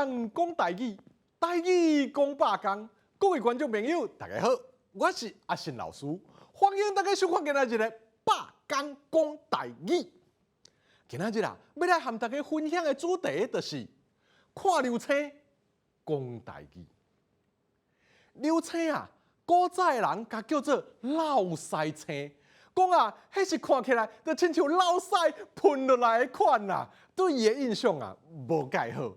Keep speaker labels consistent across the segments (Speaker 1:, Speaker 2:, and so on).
Speaker 1: 工讲台语，台语讲百工。各位观众朋友，大家好，我是阿信老师，欢迎大家收看今仔日的百工讲台语。今仔日啊，要来和大家分享的主题就是看流星讲台语。流星啊，古早的人甲叫做老西星。讲啊，迄是看起来就亲像老屎喷落来的款呐，对伊的印象啊无介好。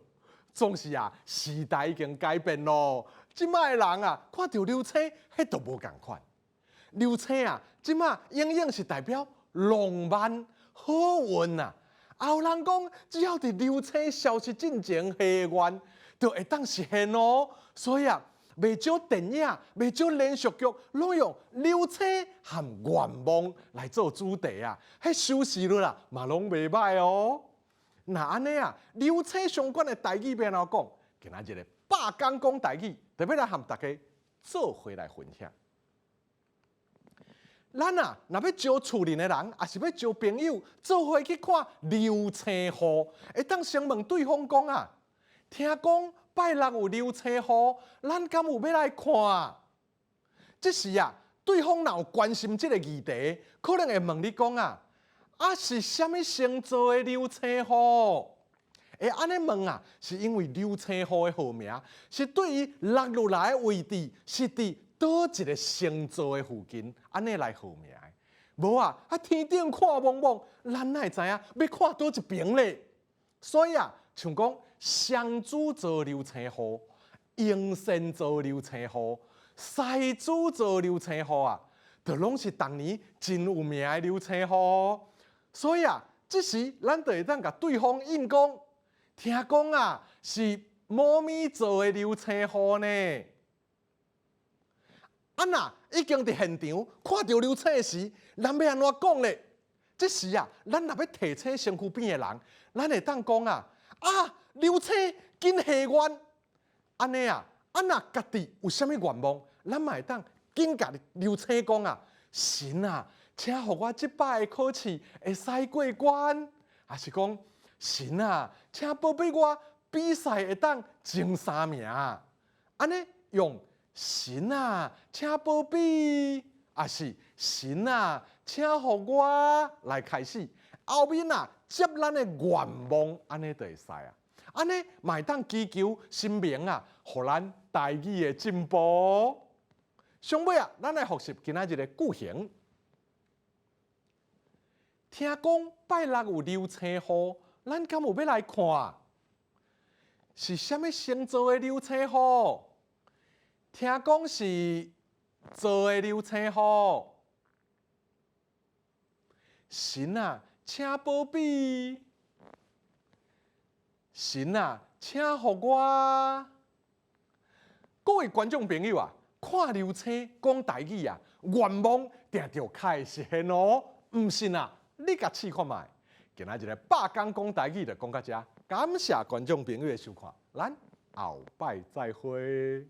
Speaker 1: 总是啊，时代已经改变咯，即摆的人啊，看到流星，迄都无共款。流星啊，即摆永远是代表浪漫、好运呐。也有人讲，只要伫流星消失进前，希愿就会当实现哦。所以啊。袂少电影、袂少连续剧，拢用流星和愿望来做主题啊，迄收视率啊嘛拢袂歹哦。那安尼啊，流星相关的台语要安怎讲？今仔日的百工讲台语，特别来和大家做伙来分享。咱啊，若要招厝邻的人，也是要招朋友，做伙去看流星雨，会当先问对方讲啊，听讲。拜六有流星雨，咱敢有要来看啊？这时啊，对方若有关心这个议题，可能会问你讲啊，是虾米星座的流星雨？会安尼问啊，是因为流星雨的号名是对于落落来的位置是伫倒一个星座的附近，安尼来号名的。无啊，天顶看茫茫，咱哪会知影要看倒一边咧？所以啊，像讲。双子座流星雨、英仙座流星雨、狮子座流星雨啊，都拢是当年真有名的流星雨。所以啊，这时咱就会当甲对方应讲，听讲啊是猫咪座的流星雨呢。啊那已经伫现场看到流星的时，咱要安怎讲咧？这时啊，咱若要提醒身躯边的人，咱会当讲啊。流星紧许愿，安尼啊，若家己有啥物愿望，咱嘛会当紧甲流星讲啊，神啊，请互我即摆的考试会使过关，还是讲神啊，请保庇我比赛会当前3名，安尼用神啊，请保庇，还是神啊，请互我来开始，后面啊接咱的愿望，安尼就会使啊。安尼嘛会当祈求神明啊，互咱台语的进步。上尾啊，咱来复习今仔日的句型。听讲拜六有流星雨，咱敢有要来看？是虾米星座的流星雨？听讲是座的流星雨。神啊，请保庇。神啊，请互我！各位观众朋友啊，看流星讲台语啊，愿望定着开实现哦。唔信啊，你甲试看卖。今仔日的百工讲台语就讲到这，感谢观众朋友的收看，咱后摆再会。